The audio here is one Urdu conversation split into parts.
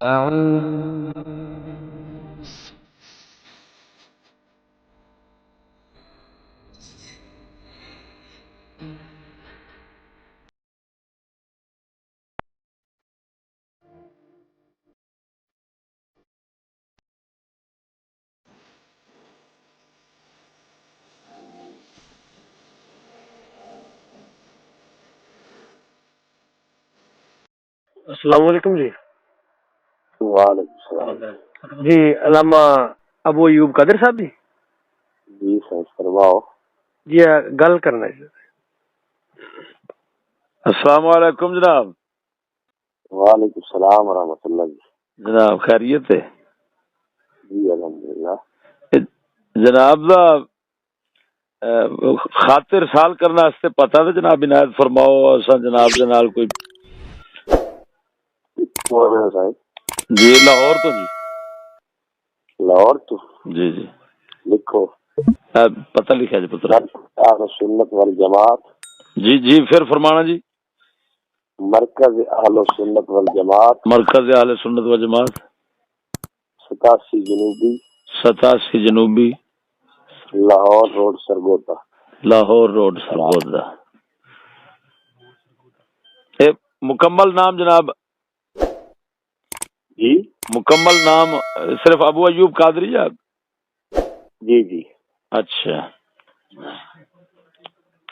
أعوذ السلام علیکم جی. وعلیکم السلام. جی علامہ ابو ایوب قادر صاحب جی. جی سر فرماؤ. جی گل کرنا ہے. السلام علیکم جناب. وعلیکم السلام ورحمۃ اللہ جی. جناب خیریت ہے؟ جی الحمدللہ. جناب دا خاطر سال کرنا واسطے پتہ تے جناب عنایت فرماؤ. اساں جناب دے نال کوئی جی لاہور تو جی. لاہور تو جی جی لکھو پتہ لکھا جی پتر. اہل سنت والجماعت. جی جی پھر فرمانا جی. مرکز اہل سنت والجماعت. مرکز اہل سنت و جماعت 87 جنوبی 87 جنوبی لاہور روڈ سرگودا. لاہور روڈ سرگودا. مکمل نام جناب؟ جی مکمل نام صرف ابو ایوب قادری آپ؟ جی جی. اچھا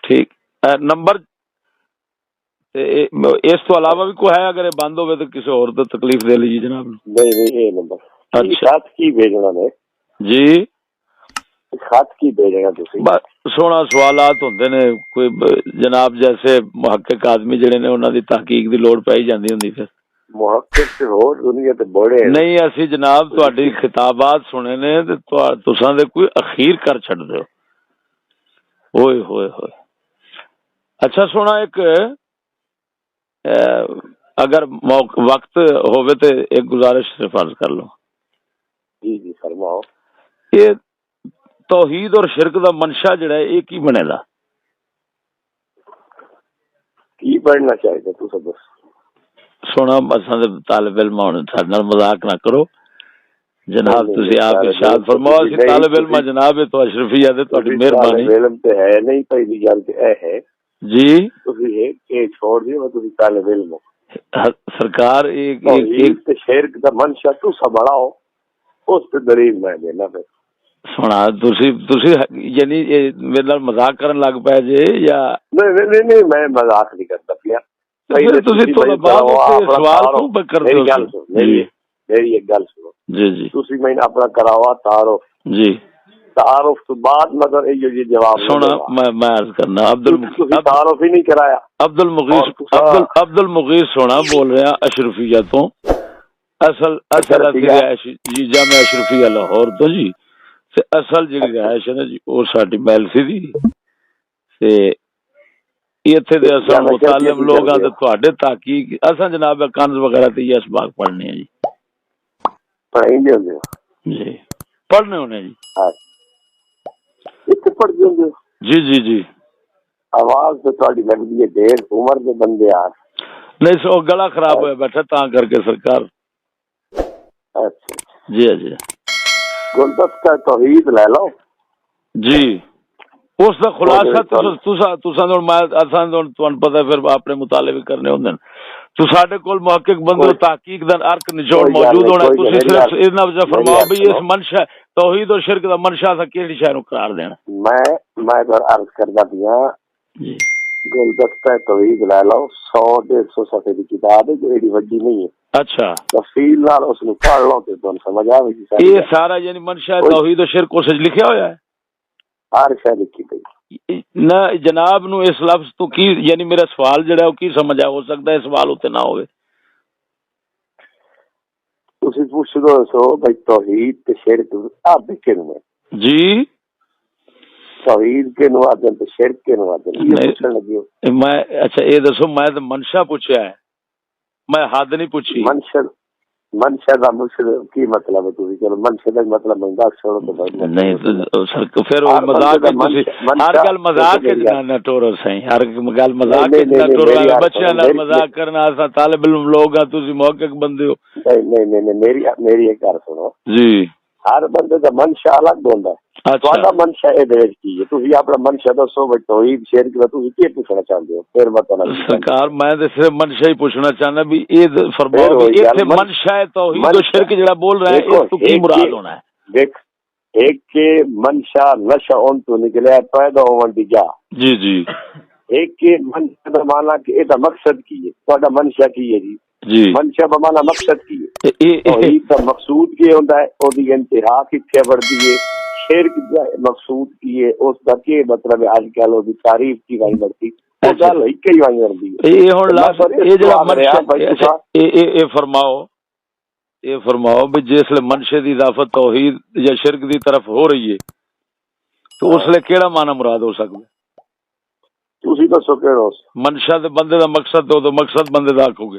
ٹھیک. نمبر اس تو علاوہ بھی کوئی ہے؟ اگر یہ بند ہوئے تو کسی اور تو تکلیف دے لیجیے جناب. نہیں یہ نمبر. اچھا خط کی بھیجنا نے. جی خط کی بھیجنا تسی. سونا سوالات ہوندے نے کوئی جناب جیسے محقق آدمی جڑے نے انہاں دی تحقیق دی لوڑ پئی جاندی ہوندی. پھر محقق تے ہور دنیا تے بڑے نہیں اسی جناب تہاڈی خطابات سنے نے تے تساں دے کوئی اخیر کر چھڈ دیو. ہوئے ہوئے ہوئے. اچھا سونا ایک اگر وقت ہوئے تو ایک گزارش صرف عرض کر لو. جی جی فرماؤ. یہ توحید اور شرک دا منشا جڑا ہے یہ کی بنے گا؟ کی پڑھنا چاہیے تو سب بس. سونا اساں دے طالب علم ہونے سارے نال مذاق نہ کرو جناب. تسی آپ ارشاد فرماؤ اسی طالب علم جناب تو اشرفیہ دے تہاڈی مہربانی. طالب علم تے ہے نہیں پہلی گل تے اے ہے جی تسی اے چھوڑ دیو تسی طالب علم ہو. سرکار ایک توحید تے شرک دا منشا تو سنبھاؤ اس تے دلیل میں دینا. پھر سونا تسی یعنی میرے نال مذاق کرن لگ پے جے یا نہیں میں مذاق نہیں کرتا پیا. پھر تسی طلباء تے سوال کیوں کرتے ہو؟ میری ایک گل سنو. جی جی تسی میں اپنا کراوا تعارف. جی تعارف تو بعد مگر یہ جواب سونا میں عرض کرنا تعارف ہی نہیں کرایا. عبد المغیث سونا بول رہے ہیں اشرفیہ تو اصل رہائش جی جامعہ اشرفیہ لاہور تو جی. اصل جی رہائش ہے نا جی وہ ساڈی میلسی دی تے ایتھے دے اصل متعلم لوگ ہیں تے تواڈے تحقیق اساں جناب کنز وغیرہ تے یہ اسباق پڑھنے ہیں جی. پڑھیں گے جی پڑھنے ہونے جی. اتنے پڑھ دیں. جی جی جی. آواز تو تھوڑی لگتی ہے دیر عمر کے بندے آ نہیں سو گلا خراب ہوا بیٹھا تاں کر کے سرکار. اچھا جی جی. گلدستہ توحید لے لو جی اس دا خلاصہ تساں پتہ پھر اپنے مطالبے کرنے ہوندے تو ساڈے کول محقق بندے تحقیق دا ارک نچوڑ موجود ہونا. تسی صرف اتنا وجہ فرماؤ بھئی اس منشا توحید اور شرک دا منشا تھا کیڑی شے نو قرار دینا. میں عرض کردا پیا جی گلدستہ توحید لے لو 100-150 صفحے دی کتاب ہے جو ایڈی وڈی نہیں ہے. اچھا تفصیل نال اس نو پڑھ لو تے تانوں سمجھ آوے گی. یہ سارا یعنی منشا توحید و شرک اس وچ لکھیا ہویا ہے. ہر شے لکھی گئی نہ جناب نو اس لفظ تو کی یعنی میرا سوال جڑا ہے وہ کی سمجھ ہو سکتا ہے سوال اتنے نہ ہوئے. تسی پوچھ دو سو بھائی توحید تے شرک آپ کن میں جی توحید کے نو آدم تے شرک کے نو آدم یہ پوچھن لگی ہو. میں اچھا یہ دسو میں تو منشا پوچھا ہے میں حد نہیں پوچھی. منشا کا مشکل کی مطلب ہے تھی چلو منشا کا مطلب میں دس چھوڑو تو نہیں پھر مذاق ہر گل مذاق نہ ٹورو صحیح ہر گل مذاق نہ ٹورو بچیاں نال مذاق کرنا اسا طالب علم لوگ ہیں تسی محقق بندے ہو نہیں میری ایک گل سنو جی ہر بندے کا منشا الگ ہوندا ہے تہاڈا منشا اے دے کی ہے تسی اپنا منشا دسو بھئی توحید شرک دا تسی کی پوچھنا چاہندے ہو پھر بتانا سرکار میں تے صرف منشا ہی پوچھنا چاہنا بھی اے فرماؤ بھی ایتھے منشا ہے توحید و شرک جڑا بول رہے ہیں اس تو کی مراد ہونا ہے دیکھ ایک کے منشا نشا اون تو نکلے پیدا ہون دی جا جی جی ایک کے منشا دا معنی کہ اے دا مقصد کی ہے تہاڈا منشا کی ہے جی منشا بمانا مقصد کی ہے توحید دا مقصود کی ہوندا ہے او دی انتہا کتھے بڑھدی ہے شرک دا مقصود کی ہے اس دا کی مطلب ہے اج کل او دی تعریف کی وائی بڑھتی او گل ہی کئی وائی بڑھدی ہے اے ہن اے جڑا منشا اے فرماؤ بھی جس لے منشے دی اضافت توحید یا شرک دی طرف ہو رہی ہے تو اس لے کیڑا معنی مراد ہو سکدا تسی دسو کیڑا منشا دے بندے دا مقصد تو مقصد بندے دا آکھو گے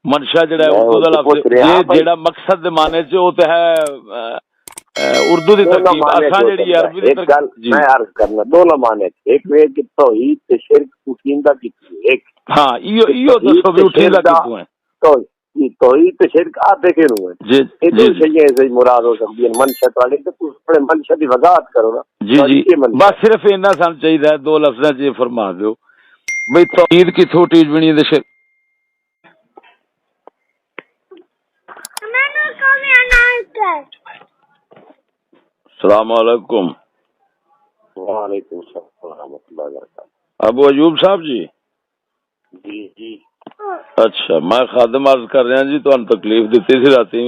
منشا جڑا ہے اردو دا لفظ جڑا مقصد دے معنی چ او تے ہے اردو دی ترکیب اساں جڑی عربی دی ترکیب میں عرض کرنا دو معنی ایک ہے کہ توحید تے شرک اٹھیندا کیتی ایک ہاں ایو دسو بھی اٹھیندا کیتوں ہے توحید تے شرک آتے کے نو ہے جی اے دو چیزیں ایسے مراد ہو سکتی ہیں منشا والے تے اپنے منشا دی وضاحت کرو نا جی بس صرف اتنا سن چاہیے دو لفظاں چ فرما دیو بھئی توحید کی چھوٹی بنی دے شرک السلام علیکم وعلیکم السلام ورحمۃ اللہ وبرکاتہ ابو ایوب صاحب جی جی اچھا میں خادم عرض کر رہا جی تمہیں تکلیف دیتی سی راتی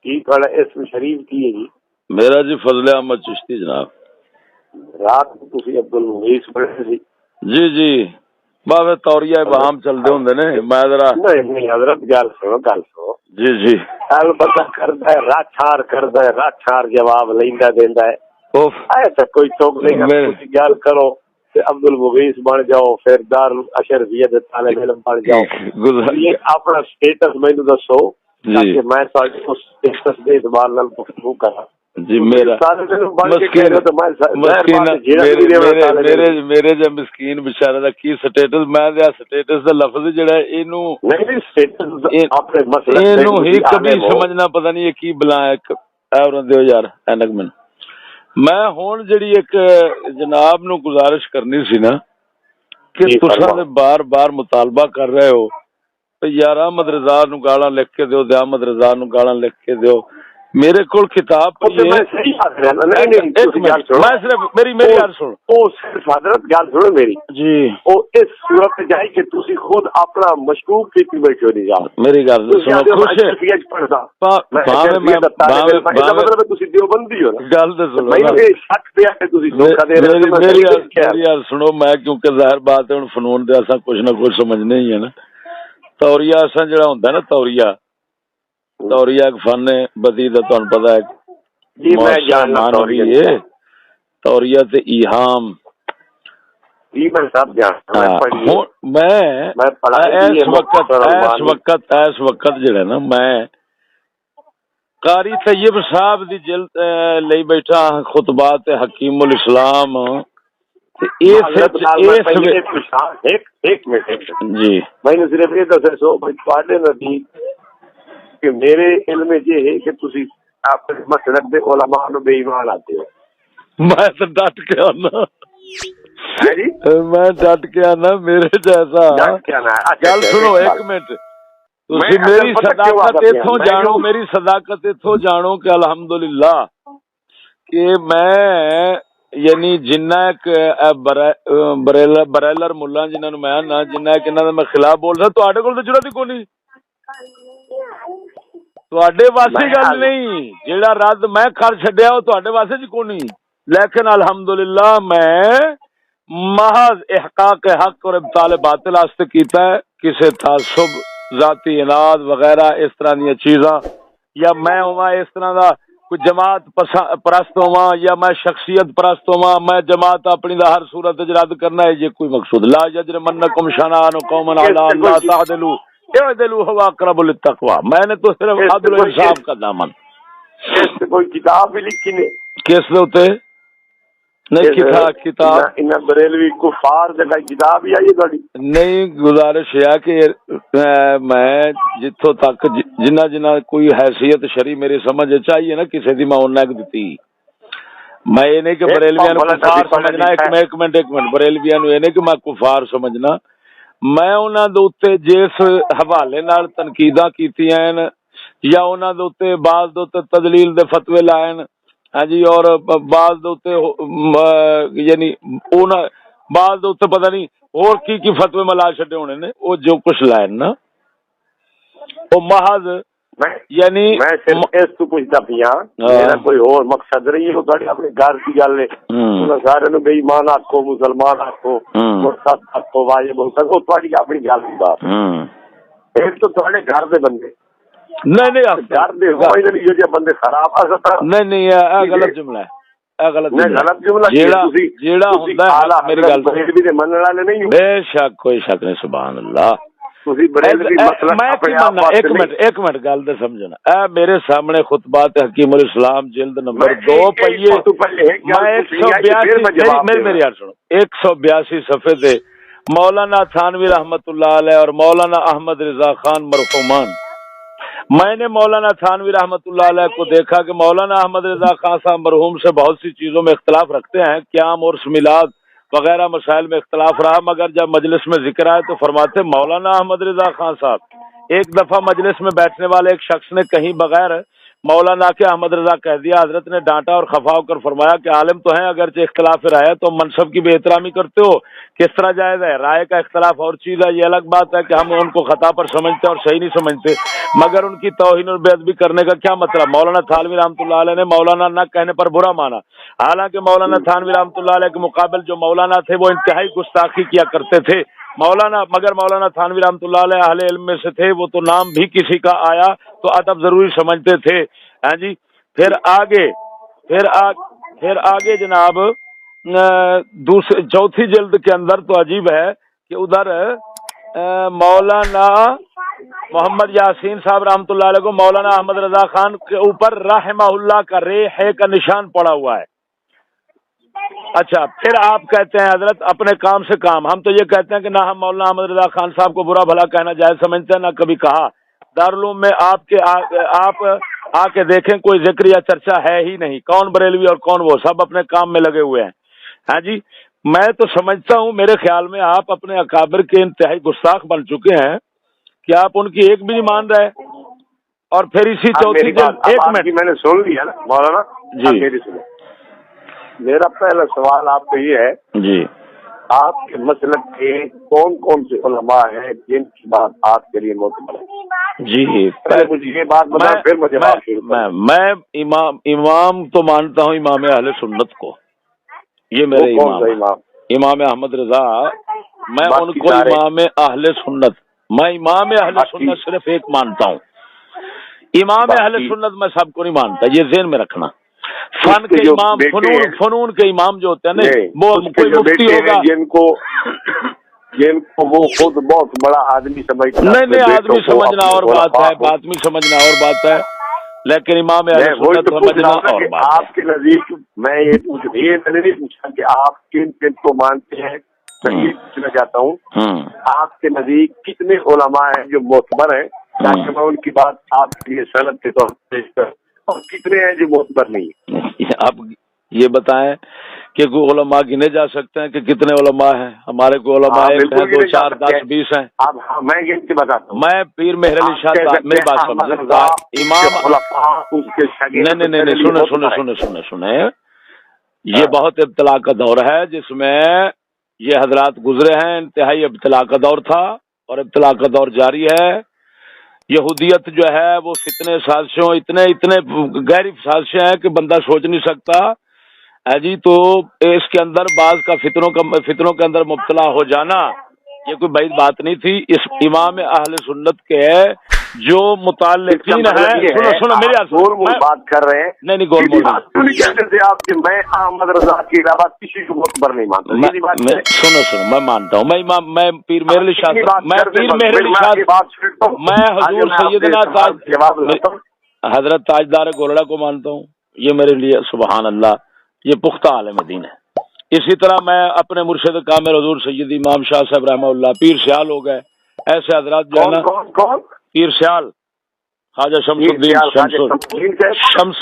کی کھڑا اسم شریف کی ہے جی میرا جی فضل احمد چشتی جناب رات تسی عبد المغیث پڑھے سی جی باوے توریہ بہام چلدے ہوندے نے میں ذرا نہیں حضرت گل سنو جی البتہ کردا ہے راچھار جواب لیندا دیندا ہے اوف ایسا کوئی ٹوک نہیں تسی گل کرو تے عبد المغیث بن جاؤ پھر دار الاشرفیہ دے طالب علم بن جاؤ یہ اپنا سٹیٹس مینوں دسو تاکہ میں تہاڈے اس سٹیٹس دے اعتبار نال گفتگو کراں جی میرا میرے جو مسکین بیچارے دا کی سٹیٹس میں دے سٹیٹس دا لفظ جڑا ہے اینو ہی کبھی سمجھنا پتہ نہیں کی بلا ہے اور دیو یار اینک میں ہن جڑی ایک جناب نو گزارش کرنی سی نا کہ تساں دے بار بار مطالبہ کر رہے ہو یار احمد رضا نو گالاں لکھ کے دیو احمد رضا نو گالاں لکھ کے دیو میرے کول کتاب پڑھی ہے میں صرف میری یار سن او صرف حضرت گل سنو میری جی او اس صورت جائے کہ تسی خود اپنا مشکوک کی بیٹھو نہیں جا میری گل سنو خوش ہے پڑھدا میں مطلب تسی دیوبندی ہو نا گل تے سنو میں یہ شک پیا کہ تسی دھوکا دے رہے ہو میری یار سنو میں کیونکہ ظاہر بات ہے ہن فنون دے اساں کچھ نہ کچھ سمجھنے ہی ہے نا توریہ اساں جڑا ہوندا نا توریہ ایک فن بدی دا تہن پتہ ہے جی میں جاننا توریہ تے ایہام جی میں سب جانتا میں اس وقت جڑا نا میں قاری طیب صاحب دی جلد لئی بیٹھا خطبات حکیم الاسلام ایک منٹ جی میں نے صرف یہ دسے سو پڑھنے نبی کہ میرے علم یہ ہے کہ تسی آپ مسلک دے علماء نو بے ایمان آتے ہو میں تو ڈٹ کے آنا میں ڈٹ کے آنا میرے جیسا گل سنو ایک منٹ میری صداقت اتوں جانو میری صداقت اتوں جانو کہ الحمدللہ کہ میں یعنی جنہ ایک بریلر ملا جنہوں نے میں نا جنہ ایک انہاں دا میں خلاف بول رہا تواڈے کول تے جرات ہی کوئی نہیں تواڈے واسطے گل نہیں جیڑا رد میں کر چھڈیا او تواڈے واسطے جی کوئی نہیں لیکن الحمدللہ میں محض احقاق حق اور ابطال باطل واسطے کیتا ہے کسے تعصب ذاتی اناد وغیرہ اس طرح دی چیزاں یا میں ہوا اس طرح دا کوئی جماعت پرست ہوا یا میں شخصیت پرست ہوا میں جماعت اپنی دا ہر صورت وچ رد کرنا ہے یہ کوئی مقصود لا یجرمنکم شنآن قوم علی اللہ تعدلوا اعدلوا هو اقرب للتقوی، میں نے تو صرف عدل و انصاف کا دامن اس کوئی کتاب بھی لکھی نے کس دے اوتے نہیں کتاب ان بریلوی کفار جگہ کتاب ہی آئی تھوڑی نہیں. گزارش ہے کہ میں جتوں تک جنہ کوئی حیثیت شرعی میری سمجھ چاہیے نا کسی دی میں انہیں دتی. میں یہ نہیں کہ بریلویاں نو کفار سمجھنا. ایک منٹ بریلویاں نو یہ نہیں کہ میں کفار سمجھنا. میں انہاں دے اوتے جس حوالے نال تنقیداں کیتیاں ہیں یا انہاں دے اوتے بعض دے اوتے تدلیل دے فتوی لائے ہیں ہاں جی اور بعض دے اوتے یعنی انہاں بعض دے اوتے پتہ نہیں اور کی فتوی ملا چھڈے ہونے نے وہ جو کچھ لائے نا وہ محض یعنی میں صرف اس تو پوچھتا پیا میرا کوئی اور مقصد نہیں ہے تھوڑی اپنے گھر کی گل ہے انہاں سارے نو بے ایمان آکھو مسلمان آکھو مرتد آکھو واجب آکھو تھوڑی اپنی گل دی بات ایک تو تھوڑے گھر دے بندے نہیں گھر دے ہوئے نہیں جو جے بندے خراب نہیں یہ غلط جملہ ہے غلط جملہ جیڑا ہوندا ہے میری گل بھی تے منن والے نہیں ہو بے شک کوئی شک نہیں سبحان اللہ. ایک منٹ گل تو سمجھنا اے میرے سامنے خطبات حکیم الاسلام جلد نمبر 2 پئیے میں میری یار سنو 182 صفحے تے مولانا تھانوی رحمت اللہ علیہ اور مولانا احمد رضا خان مرحومان. میں نے مولانا تھانوی رحمت اللہ علیہ کو دیکھا کہ مولانا احمد رضا خان صاحب مرحوم سے بہت سی چیزوں میں اختلاف رکھتے ہیں قیام اور میلاد وغیرہ مسائل میں اختلاف رہا مگر جب مجلس میں ذکر آئے تو فرماتے مولانا احمد رضا خان صاحب ایک دفعہ مجلس میں بیٹھنے والے ایک شخص نے کہیں بغیر مولانا کے احمد رضا کہہ دیا. حضرت نے ڈانٹا اور خفا ہو کر فرمایا کہ عالم تو ہیں اگرچہ اختلاف رائے تو منصب کی بے احترامی کرتے ہو کس طرح جائز ہے. رائے کا اختلاف اور چیز ہے. یہ الگ بات ہے کہ ہم ان کو خطا پر سمجھتے اور صحیح نہیں سمجھتے مگر ان کی توہین اور بے ادبی کرنے کا کیا مطلب. مولانا تھانوی رحمۃ اللہ علیہ نے مولانا نہ کہنے پر برا مانا. حالانکہ مولانا تھانوی رحمۃ اللہ علیہ کے مقابل جو مولانا تھے وہ انتہائی گستاخی کیا کرتے تھے. مگر مولانا تھانوی رحمۃ اللہ علیہ اہل علم میں سے تھے. وہ تو نام بھی کسی کا آیا تو ادب ضروری سمجھتے تھے. ہاں جی پھر آگے جناب چوتھی جلد کے اندر تو عجیب ہے کہ ادھر مولانا محمد یاسین صاحب رحمۃ اللہ علیہ کو مولانا احمد رضا خان کے اوپر رحمہ اللہ کا ہے کا نشان پڑا ہوا ہے. اچھا پھر آپ کہتے ہیں حضرت اپنے کام سے کام. ہم تو یہ کہتے ہیں کہ نہ ہم مولانا احمد رضا خان صاحب کو برا بھلا کہنا جائز سمجھتے ہیں نہ کبھی کہا. دارالعلوم میں آپ آ کے دیکھیں کوئی ذکر یا چرچا ہے ہی نہیں. کون بریلوی اور کون وہ سب اپنے کام میں لگے ہوئے ہیں. ہاں جی میں تو سمجھتا ہوں میرے خیال میں آپ اپنے اکابر کے انتہائی گستاخ بن چکے ہیں کہ آپ ان کی ایک بھی نہیں مان رہے. اور پھر اسی چوتھی جلد ایک منٹ میں نے سن لیا نا مولانا جی میری سنو. میرا پہلا سوال آپ کو یہ ہے جی آپ کے مسلک کے کون کون سے علماء ہیں جن کی بات آپ کے لیے معتبر ہے. جی مجھے یہ بات بتا پھر مجھے میں امام تو مانتا ہوں امام اہل سنت کو. یہ میرے امام احمد رضا. میں ان کو امام اہل سنت صرف ایک مانتا ہوں. امام اہل سنت میں سب کو نہیں مانتا. یہ ذہن میں رکھنا. فن کے امام فنون کے امام جو ہوتے ہیں نا وہ کوئی مفتی ہوگا جن کو وہ خود بہت بڑا آدمی سمجھتا نہیں آدمی سمجھنا اور بات ہے آدمی سمجھنا اور بات ہے لیکن امام اہل سنت سمجھنا اور بات ہے. آپ کے نزدیک میں یہ نہیں پوچھا کہ آپ کن کن کو مانتے ہیں. میں یہ پوچھنا چاہتا ہوں آپ کے نزدیک کتنے علماء ہیں جو معتبر ہیں تاکہ میں ان کی بات آپ کے لیے سند کے طور پر پیش کروں اور کتنے ہیں جو معتبر نہیں ہیں. آپ یہ بتائیں کہ کوئی علماء گنے جا سکتے ہیں کہ کتنے علماء ہیں. ہمارے کو علماء ہیں 2 4 10 20 ہیں. میں گن کے بتاتا ہوں. میں پیر مہر علی شاہ میری بات سمجھتا امام نہیں سنیں یہ بہت ابتلا کا دور ہے جس میں یہ حضرات گزرے ہیں. انتہائی ابتلا کا دور تھا اور ابتلا کا دور جاری ہے. یہودیت جو ہے وہ فتنے سازشوں اتنے گہری سازشیں ہیں کہ بندہ سوچ نہیں سکتا ہے جی. تو اس کے اندر بعض کا فتنوں کے اندر مبتلا ہو جانا یہ کوئی بعید بات نہیں تھی. اس امام اہل سنت کے جو متعلقین ہیں، سنو میری بات کر رہے ہیں، نہیں گول مول کہتے آپ کہ میں احمد رضا کے علاوہ کسی کو معتبر نہیں مانتا. سنو میں مانتا ہوں، میں پیر مہر علی شاہ، میں پیر مہر علی شاہ، میں حضور سیدنا حضرت تاجدار گولڑا کو مانتا ہوں. یہ میرے لیے سبحان اللہ یہ پختہ عالم دین ہے. اسی طرح میں اپنے مرشد کامل حضور سید امام شاہ صاحب رحمہ اللہ، پیر سیال ہو گئے، ایسے حضرات جو ہے نا، پیر سیال خواجہ شمس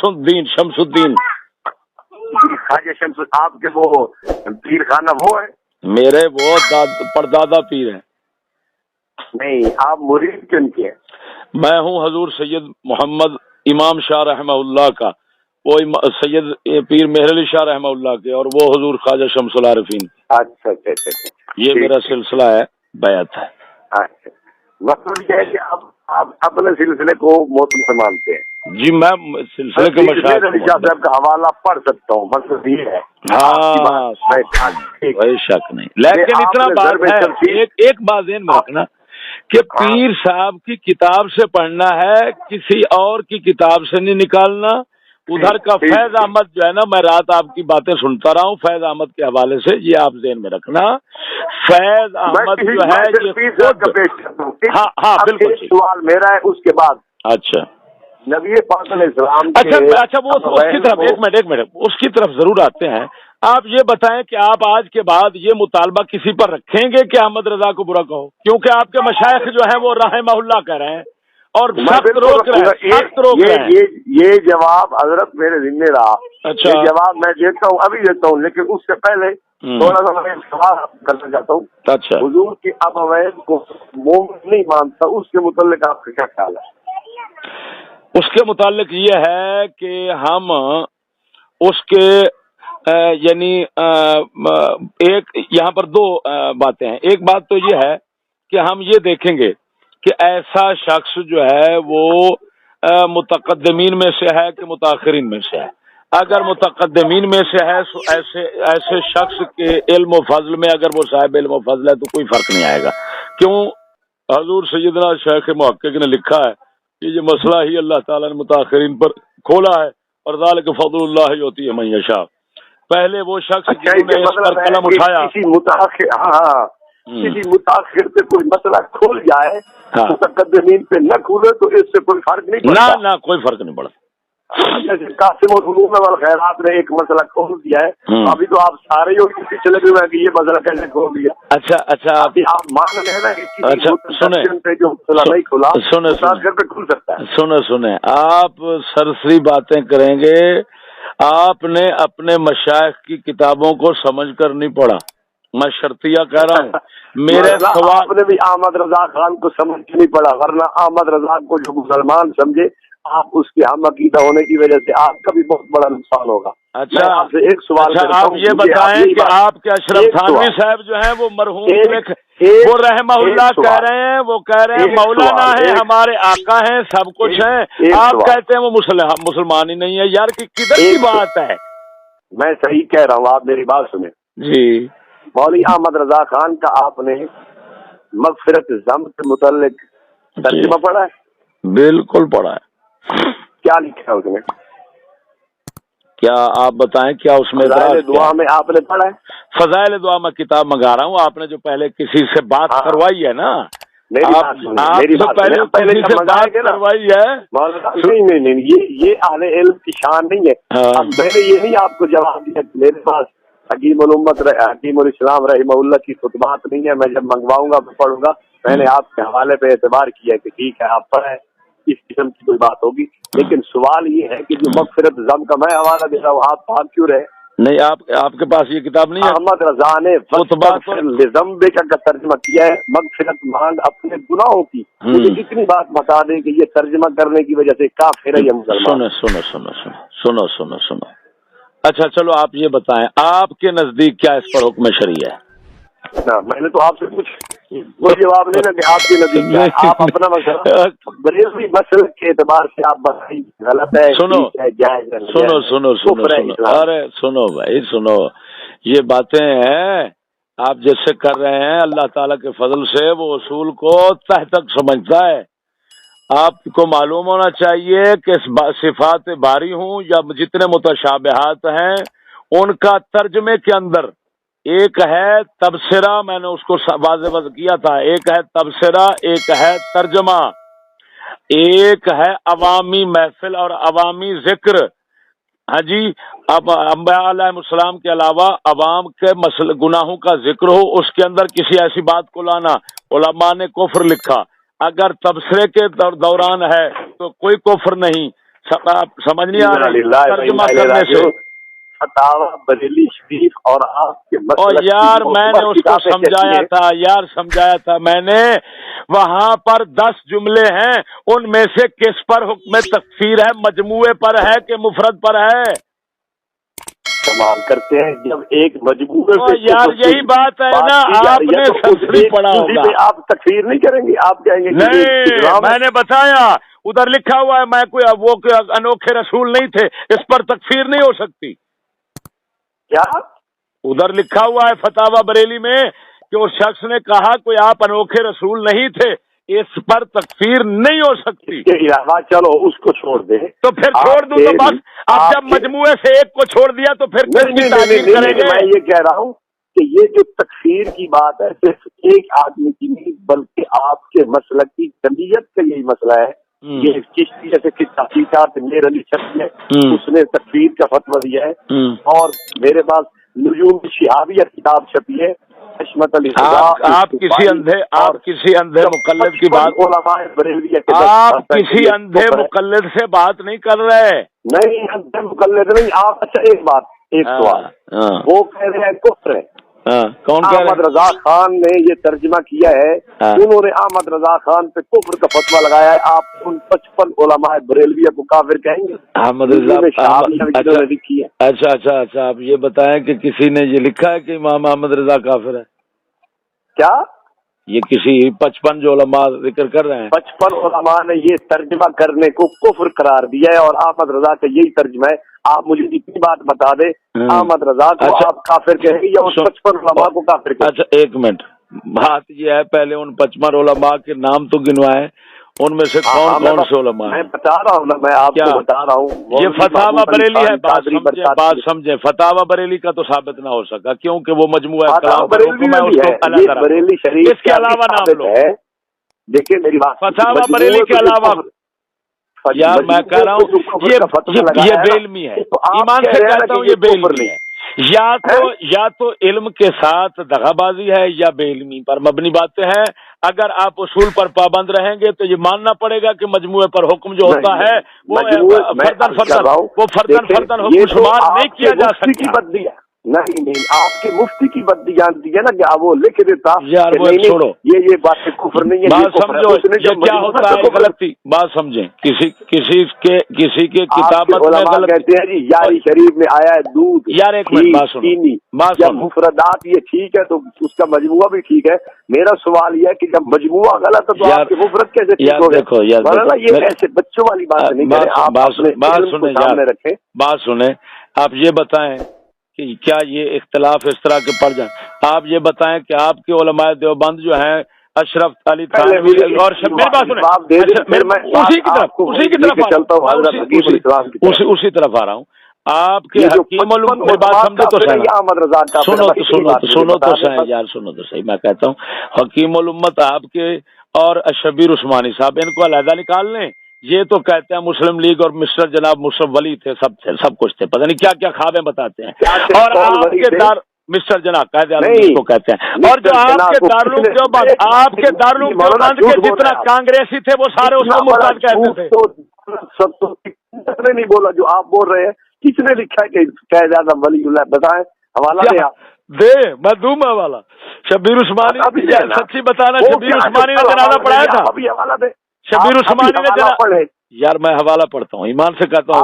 الدین خواجہ شمس، آپ کے وہ پیر خانہ وہ ہے؟ میرے وہ پردادا پیر ہیں. نہیں، آپ مرید کن کے ہیں؟ میں ہوں حضور سید محمد امام شاہ رحمہ اللہ کا، وہ سید پیر مہر علی شاہ رحمہ اللہ کے، اور وہ حضور خواجہ شمس العارفین. اچھا، یہ میرا سلسلہ ہے، بیعت ہے. اچھا، مطلب یہ ہے کہ آپ اپنے سلسلے کو معتبر مانتے ہیں؟ جی میں سلسلے کے مشاہد صاحب کا حوالہ پڑھ سکتا ہوں، مطلب یہ ہے. ہاں کوئی شک نہیں، لیکن اتنا بات ہے، ایک بات ذہن میں رکھنا کہ پیر صاحب کی کتاب سے پڑھنا ہے، کسی اور کی کتاب سے نہیں نکالنا. ادھر کا فیض احمد جو ہے نا، میں رات آپ کی باتیں سنتا رہا ہوں فیض احمد کے حوالے سے، یہ آپ ذہن میں رکھنا. فیض احمد جو ہے ہاں بالکل. سوال میرا ہے اس کے بعد. اچھا نبی پاک علیہ السلام، اچھا وہ اس کی طرف ایک منٹ اس کی طرف ضرور آتے ہیں. آپ یہ بتائیں کہ آپ آج کے بعد یہ مطالبہ کسی پر رکھیں گے کہ احمد رضا کو برا کہو؟ کیونکہ آپ کے مشائخ جو ہیں وہ رحمہ اللہ کہہ رہے ہیں اور سخت روک رہے ہیں. یہ جواب حضرت میرے ذمہ رہا. اچھا یہ جواب میں دیتا ہوں، ابھی دیتا ہوں، لیکن اس سے پہلے تھوڑا سا میں سوال کرنا چاہتا ہوں. اچھا، حضور کی اب اویس کو مومن نہیں مانتا، اس کے متعلق آپ کا کیا خیال ہے؟ اس کے متعلق یہ ہے کہ ہم اس کے یعنی ایک یہاں پر دو باتیں ہیں. ایک بات تو یہ ہے کہ ہم یہ دیکھیں گے کہ ایسا شخص جو ہے وہ متقدمین میں سے ہے کہ متاخرین میں سے ہے. اگر متقدمین میں سے ہے تو ایسے شخص کے علم و فضل میں اگر وہ صاحب علم و فضل ہے تو کوئی فرق نہیں آئے گا. کیوں؟ حضور سیدنا شیخ محقق نے لکھا ہے کہ یہ مسئلہ ہی اللہ تعالیٰ نے متاخرین پر کھولا ہے، اور ذالک فضل اللہ یؤتی من یشاء. پہلے وہ شخص جنہوں نے اس پر قلم اٹھایا، کسی متاخر پہ کوئی مسئلہ کھول جائے، متقدمین پہ نہ کھولے تو اس سے کوئی فرق نہیں پڑتا. نہ کوئی فرق نہیں پڑتا. جیسے قاسم العلوم والخیرات نے ایک مسئلہ کھول دیا ہے، ابھی تو آپ سارے ہی پیچھے لگے ہوئے ہیں کہ یہ مسئلہ کیسے کھول دیا. اچھا آپ مان رہے ہیں نا کہ کسی پہ جو مسئلہ نہیں کھولا متاخر پہ کھل سکتا ہے. سنیں آپ سرسری باتیں کریں گے. آپ نے اپنے مشائخ کی کتابوں کو سمجھ کر نہیں پڑھا، میں شرطیہ کہہ رہا ہوں. میرے سوال آپ نے بھی احمد رضا خان کو سمجھ کے نہیں پڑھا، ورنہ احمد رضا کو جو مسلمان سمجھے آپ اس کے ہم عقیدہ ہونے کی وجہ سے آپ کا بھی بہت بڑا نقصان ہوگا. اچھا آپ سے ایک سوال آپ یہ بتائیں کہ آپ کے اشرف تھانوی صاحب جو ہیں وہ مرحوم وہ رحمہ اللہ کہہ رہے ہیں، وہ کہہ رہے ہیں مولانا ہیں، ہمارے آقا ہیں، سب کچھ ہیں. آپ کہتے ہیں وہ مسلمان ہی نہیں ہے. یار کدھر کی بات ہے؟ میں صحیح کہہ رہا ہوں، آپ میری بات سنیں. جی مولوی احمد رضا خان کا آپ نے مغفرت ذنب کے متعلق ترجمہ پڑھا ہے؟ بالکل پڑھا ہے. کیا لکھا ہے اس میں؟ کیا آپ بتائیں کیا اس میں فضائل دعا میں آپ نے پڑھا ہے؟ فضائل دعا میں کتاب منگا رہا ہوں. آپ نے جو پہلے کسی سے بات کروائی ہے نا، میری بات پہلے بات کروائی ہے. نہیں، یہ اہل علم کی شان نہیں ہے. میں نے یہ نہیں آپ کو جواب دیا. میرے پاس حکیم حکیم الاسلام رحمہ اللہ کی خطبات نہیں ہے. میں جب منگواؤں گا میں پڑھوں گا. میں نے آپ کے حوالے پہ اعتبار کیا کہ ٹھیک ہے آپ پڑھیں، اس قسم کی کوئی بات ہوگی. لیکن سوال یہ ہے کہ جو مغفرت ذنب کا میں حوالہ دے رہا ہوں آپ پاک کیوں رہے؟ نہیں، آپ کے پاس یہ کتاب نہیں ہے. احمد رضا نے ذنب کا ترجمہ کیا ہے، مغفرت مانگ اپنے گناہوں کی. اتنی بات بتا دیں کہ یہ ترجمہ کرنے کی وجہ سے کافر ہے یہ مسلمان. سنو. اچھا چلو آپ یہ بتائیں آپ کے نزدیک کیا اس پر حکم شرعی ہے؟ میں نے تو آپ سے کچھ کوئی جواب نہیں نا کہ آپ کے نزدیک آپ اپنا مسئلہ بریلوی مسئلے کے اعتبار سے آپ بتائیں غلط ہے. سنو بھائی سنو، یہ باتیں ہیں آپ جیسے کر رہے ہیں. اللہ تعالیٰ کے فضل سے وہ اصول کو تہ تک سمجھتا ہے. آپ کو معلوم ہونا چاہیے کہ صفات باری ہوں یا جتنے متشابہات ہیں ان کا ترجمے کے اندر ایک ہے تبصرہ، میں نے اس کو واضح کیا تھا، ایک ہے تبصرہ، ایک ہے ترجمہ، ایک ہے عوامی محفل اور عوامی ذکر۔ ہاں جی، اب انبیاء علیہ السلام کے علاوہ عوام کے گناہوں کا ذکر ہو، اس کے اندر کسی ایسی بات کو لانا، علماء نے کفر لکھا۔ اگر تبصرے کے دوران ہے تو کوئی کفر نہیں، سمجھ نہیں آ رہی ترجمہ کرنے سے۔ فتاوی بریلی شریف اور آپ کے اور یار میں نے اس کو سمجھایا تھا میں نے، وہاں پر 10 جملے ہیں، ان میں سے کس پر حکم تکفیر ہے، مجموعے پر ہے کہ مفرد پر ہے؟ استعمال کرتے ہیں جب ایک مجموعے سے یار یہی بات ہے نا، آپ نے سنسکرت پڑھا ہوگا، آپ تکفیر نہیں کریں گے، آپ کہیں گے نہیں میں نے بتایا ادھر لکھا ہوا ہے، میں کوئی انوکھے رسول نہیں تھے، اس پر تکفیر نہیں ہو سکتی۔ کیا ادھر لکھا ہوا ہے فتاوی بریلی میں کہ اس شخص نے کہا کوئی آپ انوکھے رسول نہیں تھے، اس پر تکفیر نہیں ہو سکتی۔ اس کے علاوہ چلو اس کو چھوڑ دیں تو پھر چھوڑ دوں تو بس، اب جب مجموعے سے ایک کو چھوڑ دیا تو پھر کس کی تعریف کریں گے؟ میں یہ کہہ رہا ہوں کہ یہ جو تکفیر کی بات ہے صرف ایک آدمی کی نہیں بلکہ آپ کے مسلک کی جمعیت کا یہی مسئلہ ہے۔ یہ چشتی جیسے کہ تحقیقات میر علی شخص ہے، اس نے تکفیر کا فتویٰ دیا ہے، اور میرے پاس نجوم شہابیہ کتاب چھپی ہے، حشمت علی آپ کسی اندھے مقلد کی بات، علماء بریلویہ کے آپ کسی اندھے مقلد سے بات نہیں کر رہے۔ نہیں اندھے مقلد نہیں آپ۔ اچھا ایک بات، ایک سوال، وہ کہہ رہے ہیں کفر ہے، کون احمد رضا خان نے یہ ترجمہ کیا ہے، انہوں نے احمد رضا خان پہ کفر کا فتویٰ لگایا ہے، آپ ان 55 علماء بریلویہ کو کافر کہیں گے؟ احمد رضا لکھی ہے۔ اچھا آپ یہ بتائیں کہ کسی نے یہ لکھا ہے کہ امام احمد رضا کافر ہے؟ کیا یہ کسی 55 جو علماء ذکر کر رہے ہیں 55 علماء نے یہ ترجمہ کرنے کو کفر قرار دیا ہے، اور احمد رضا کا یہی ترجمہ ہے۔ آپ مجھے اتنی بات بتا دیں، احمد رضا کو آپ کافر کہیں گے یا اس 55 علماء کو کافر کہیں گے؟ اچھا ایک منٹ، بات یہ ہے پہلے ان 55 علماء کے نام تو گنوائے، ان میں سے کون سے علماء؟ میں بتا رہا ہوں نا، میں آپ کو بتا رہا ہوں، یہ فتاوی بریلی ہے، بات سمجھے، فتاوی بریلی کا تو ثابت نہ ہو سکا کیونکہ وہ مجموعہ بریلی شریف اس کے علاوہ نام لو، دیکھیے میری بات، فتاوی بریلی کے علاوہ یار میں کہہ رہا ہوں یہ بے علمی ہے، ایمان سے کہتا ہوں یہ بے علمی ہے، یا تو علم کے ساتھ دغا بازی ہے یا بے علمی پر مبنی باتیں ہیں۔ اگر آپ اصول پر پابند رہیں گے تو یہ ماننا پڑے گا کہ مجموعے پر حکم جو ہوتا ہے وہ فردن حکم شمار نہیں کیا جا سکتا۔ نہیں آپ کے مفتی کی بدی جانتی ہے نا کہ وہ لکھ دیتا یار وہ چھوڑو، یہ بات کفر نہیں ہے، بات سمجھو یہ کیا ہوتا ہے غلطی، بات سمجھیں، کسی کے کتابت میں غلطی کہتے ہیں جی یاری شریف میں آیا ہے دودھ، یار ایک منٹ بات سنو، جب مفردات یہ ٹھیک ہے تو اس کا مجموعہ بھی ٹھیک ہے۔ میرا سوال یہ ہے کہ جب مجموعہ غلط ہے تو آپ کے مفرد کیسے ٹھیک ہو گئے؟ یہ ایسے بچوں والی بات نہیں کریں، آپ سامنے رکھیں۔ بات سنیں، آپ یہ بتائیں کہ کیا یہ اختلاف اس طرح کے پڑ جائیں؟ آپ یہ بتائیں کہ آپ کے علماء دیوبند جو ہیں اشرف علی تھانوی اور اسی طرف آ رہا ہوں، آپ کے حکیم الامت بات سمجھے تو سنو تو صحیح یار، سنو تو صحیح، میں کہتا ہوں حکیم الامت آپ کے اور شبیر عثمانی صاحب ان کو علیحدہ نکال لیں۔ یہ تو کہتے ہیں مسلم لیگ اور مسٹر جناب مشرف ولی تھے، سب کچھ تھے، پتہ نہیں کیا کیا خوابیں بتاتے ہیں، اور آپ کے دار مسٹر جناب قائد اعظم کو کہتے ہیں، اور جو آپ کے دارالعلوم دیوبند، آپ کے دارالعلوم دیوبند کے جتنا کانگریسی تھے وہ سارے اس کو مرتد کہتے تھے۔ سب تو کس نے نہیں بولا جو آپ بول رہے ہیں، کس نے لکھا ہے کہ قائد اعظم ولی اللہ؟ بتائیں، حوالہ دے میں دوں حوالہ۔ شبیر عثمانی، سچی بتانا، شبیر عثمانی نے جنازہ پڑھایا تھا، ابھی حوالہ دے، شبیر عثمانی نے جنازہ، یار میں حوالہ پڑھتا ہوں، ایمان سے کہتا ہوں،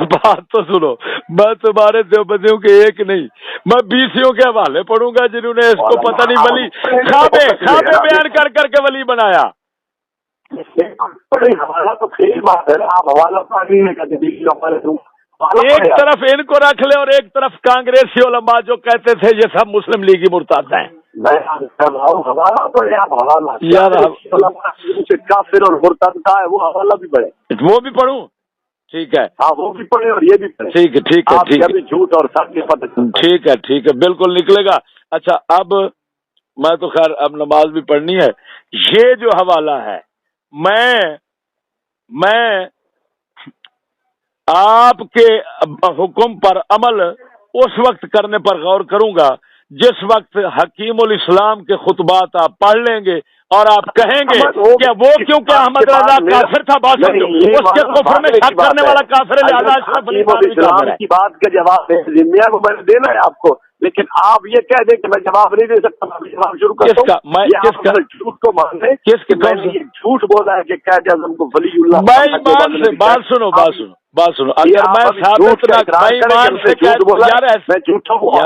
بات تو سنو، میں تمہارے دیوبندیوں کے ایک نہیں، میں 20 کے حوالے پڑھوں گا جنہوں نے اس کو پتہ نہیں ولی خوابے بیان کر کے ولی بنایا۔ ایک طرف ان کو رکھ لے اور ایک طرف کانگریسی علماء جو کہتے تھے یہ سب مسلم لیگی مرتد ہیں۔ میں عرض کر رہا ہوں حوالہ پڑھے آپ حوالہ یار سے کافر اور مرتد کا ہے وہ حوالہ بھی پڑھے وہ بھی پڑھوں ٹھیک ہے ہاں وہ بھی پڑھے اور یہ بھی پڑھے ٹھیک ہے ٹھیک ہے آپ ٹھیک کبھی جھوٹ اور سچ کے پتہ چلتا ہے۔ ٹھیک ہے ٹھیک ہے بالکل نکلے گا۔ اچھا اب میں تو خیر اب نماز بھی پڑھنی ہے، یہ جو حوالہ ہے میں آپ کے حکم پر عمل اس وقت کرنے پر غور کروں گا جس وقت حکیم الاسلام کے خطبات آپ پڑھ لیں گے اور آپ کہیں گے کہ وہ کیونکہ احمد رضا کافر تھا، بات سمجھو اس کے کفر میں شک کرنے والا کافر ہے، لہذا اشرف علی تھانوی کافر ہے۔ کی بات کا جواب ذمہ کو میں نے دینا ہے آپ کو، لیکن آپ یہ کہہ دیں کہ میں جواب نہیں دے سکتا، میں جواب شروع کرتا ہوں۔ میں جھوٹ کو مان لیں کہ میں نے یہ جھوٹ بولا ہے کہ قائد اعظم کو ولی اللہ بات سنو اگر میں ثابت نہ ایمان سے یار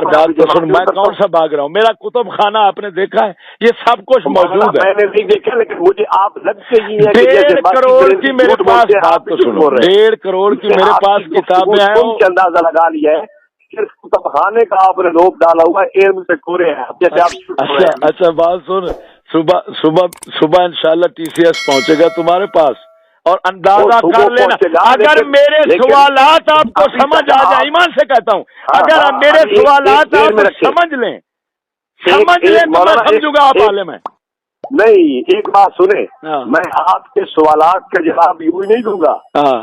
بات تو سن، میں کون سا بھاگ رہا ہوں؟ میرا کتب خانہ آپ نے دیکھا ہے، یہ سب کچھ موجود ہے۔ میں نے نہیں دیکھا لیکن مجھے آپ لگتے ہی ہیں 1.5 کروڑ کی میرے پاس، بات تو سنو، 1.5 کروڑ کی میرے پاس کتابیں ہیں، اندازہ لگا لیا ہے صرف کتب خانے کا آپ نے روپ ڈالا ہوا ہے، علم سے کورے ہیں۔ اچھا بات سن، صبح انشاءاللہ ٹی سی ایس پہنچے گا تمہارے پاس اور اندازہ کر لینا، اگر میرے سوالات آپ کو سمجھ آ جائیں، ایمان سے کہتا ہوں اگر میرے سوالات آپ سمجھ لیں تو میں سمجھوں گا آپ عالم ہیں۔ نہیں ایک بات سنیں، میں آپ کے سوالات کا جواب یوں ہی نہیں دوں گا،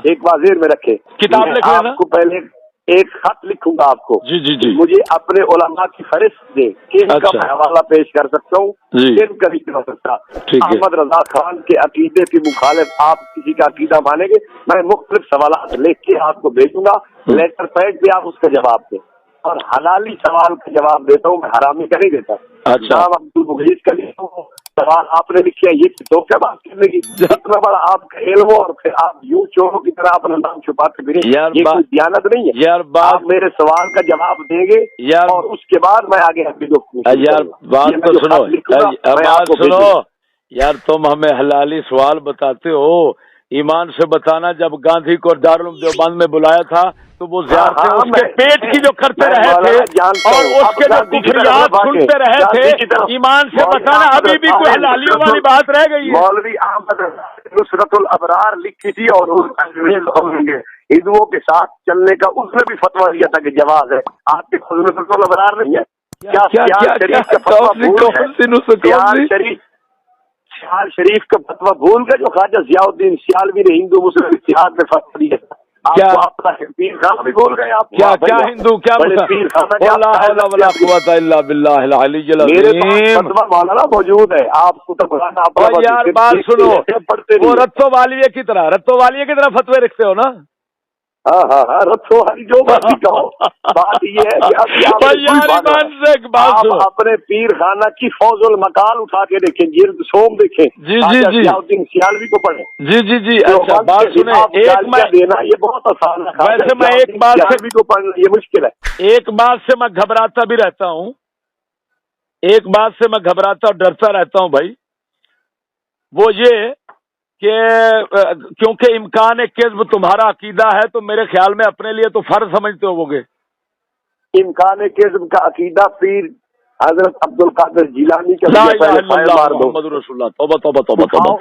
ایک بات ذہن میں رکھے، کتاب لکھیں نا، آپ کو پہلے ایک خط لکھوں گا آپ کو، جی مجھے اپنے علماء کی فہرست دیں، کن کا میں حوالہ پیش کر سکتا ہوں، کن کا نہیں کر سکتا۔ احمد رضا خان کے عقیدے کی مخالف آپ کسی کا عقیدہ مانیں گے، میں مختلف سوالات لکھ کے آپ کو بھیجوں گا، لیٹر پیڈ پہ آپ اس کا جواب دیں، اور حلالی سوال کا جواب دیتا ہوں، میں حرامی کا نہیں دیتا۔ نام عبدالمغیث کا لکھتا ہوں، سوال آپ نے لکھا یہ تو کیا بات کرنے کی، اتنا بڑا آپ کا علم ہو اور پھر آپ یوں چوروں کی طرح اپنا نام چھپاتے پھریں، یہ کوئی دیانت نہیں ہے۔ آپ میرے سوال کا جواب دیں گے اور اس کے بعد میں آگے آپ کی بات تو سنو یار، تم ہمیں حلالی سوال بتاتے ہو، ایمان سے بتانا جب گاندھی کو دارالعلوم دیوبند میں بلایا تھا تو وہ زیارتیں اس کے پیٹ کی جو کرتے رہے تھے اور اس کے جو کفریات سنتے رہے تھے، ایمان سے بتانا ابھی بھی کوئی حلالیوں والی بات رہ گئی ہے؟ مولوی احمد نصرت الابرار لکھی تھی اور ہندوؤں کے ساتھ چلنے کا اس نے بھی فتویٰ دیا تھا کہ جواز ہے، آپ کے نصرت الابرار نہیں ہے کیا؟ سیال شریف کا فتویٰ بھول گئے جو خواجہ ضیاء الدین سیالوی نے ہندو مسلم اتحاد میں فتویٰ دیا تھا؟ آپ اپنا پیر خانہ بھی بول گئے، آپ کیا ہندو کیا پیر خانہ مولانا موجود ہے، آپ کو یار بات سنو، وہ رتو والیے کی طرح فتوے رکھتے ہو نا؟ ہاں رتو والی جو مرضی کہو، بات یہ ہے کہ آپ اپنے پیر خانہ کی فوز المقال اٹھا کے دیکھیں، جلد سوم دیکھیں، ضیاء الدین سیالوی کو پڑھیں۔ جی اچھا بات سنیں، ایک میں دینا یہ بہت آسان ہے، ویسے میں ایک بات سے کو پڑھنا یہ مشکل ہے، ایک بات سے میں گھبراتا بھی رہتا ہوں، ایک بات سے میں گھبراتا اور ڈرتا رہتا ہوں بھائی، وہ یہ کہ کیونکہ امکان کذب تمہارا عقیدہ ہے تو میرے خیال میں اپنے لیے تو فرض سمجھتے ہو گے۔ امکان کذب کا عقیدہ پیر حضرت عبد القادر جیلانی کا محمد رسول اللہ